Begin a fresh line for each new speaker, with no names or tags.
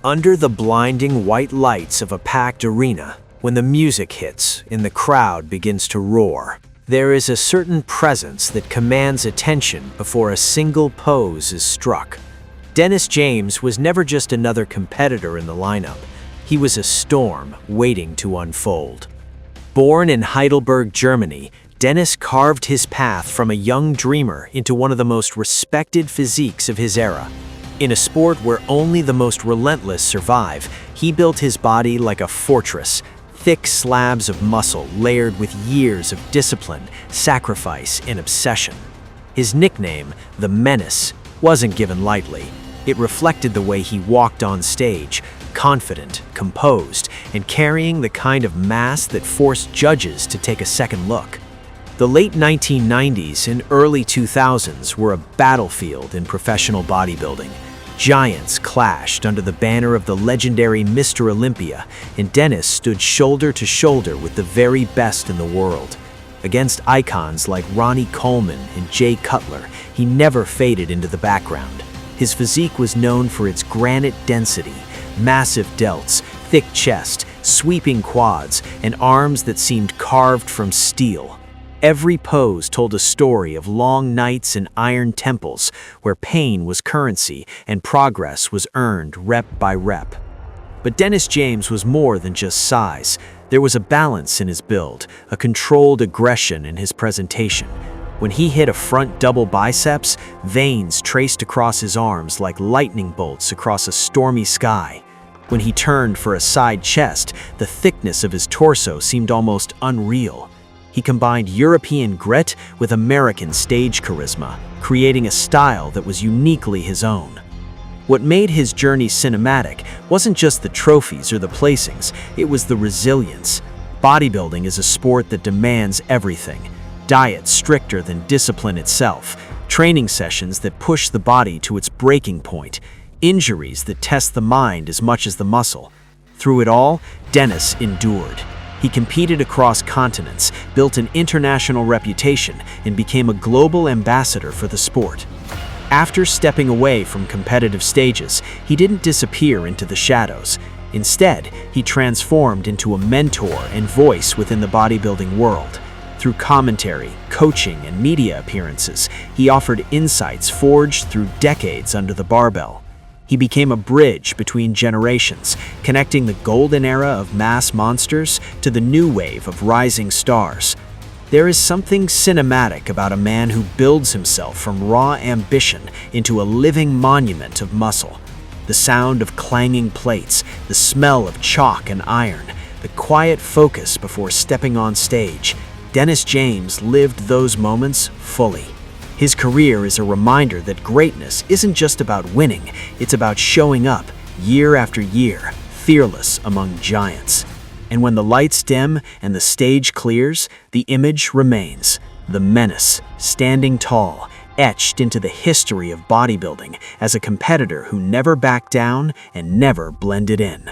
Under the blinding white lights of a packed arena, when the music hits and the crowd begins to roar, there is a certain presence that commands attention before a single pose is struck. Dennis James was never just another competitor in the lineup. He was a storm waiting to unfold. Born in Heidelberg, Germany, Dennis carved his path from a young dreamer into one of the most respected physiques of his era. In a sport where only the most relentless survive, he built his body like a fortress, thick slabs of muscle layered with years of discipline, sacrifice, and obsession. His nickname, the Menace, wasn't given lightly. It reflected the way he walked on stage, confident, composed, and carrying the kind of mass that forced judges to take a second look. The late 1990s and early 2000s were a battlefield in professional bodybuilding. Giants clashed under the banner of the legendary Mr. Olympia, and Dennis stood shoulder to shoulder with the very best in the world. Against icons like Ronnie Coleman and Cutler, he never faded into the background. His physique was known for its granite density, massive delts, thick chest, sweeping quads, and arms that seemed carved from steel. Every pose told a story of long nights in iron temples where pain was currency and progress was earned rep by rep. But Dennis James was more than just size. There was a balance in his build, a controlled aggression in his presentation. When he hit a front double biceps, veins traced across his arms like lightning bolts across a stormy sky. When he turned for a side chest, the thickness of his torso seemed almost unreal. He combined European grit with American stage charisma, creating a style that was uniquely his own. What made his journey cinematic wasn't just the trophies or the placings, it was the resilience. Bodybuilding is a sport that demands everything. Diets stricter than discipline itself, training sessions that push the body to its breaking point, injuries that test the mind as much as the muscle. Through it all, Dennis endured. He competed across continents, built an international reputation, and became a global ambassador for the sport. After stepping away from competitive stages, he didn't disappear into the shadows. Instead, he transformed into a mentor and voice within the bodybuilding world. Through commentary, coaching, and media appearances, he offered insights forged through decades under the barbell. He became a bridge between generations, connecting the golden era of mass monsters to the new wave of rising stars. There is something cinematic about a man who builds himself from raw ambition into a living monument of muscle. The sound of clanging plates, the smell of chalk and iron, the quiet focus before stepping on stage. Dennis James lived those moments fully. His career is a reminder that greatness isn't just about winning, it's about showing up year after year, fearless among giants. And when the lights dim and the stage clears, the image remains. The Menace, standing tall, etched into the history of bodybuilding as a competitor who never backed down and never blended in.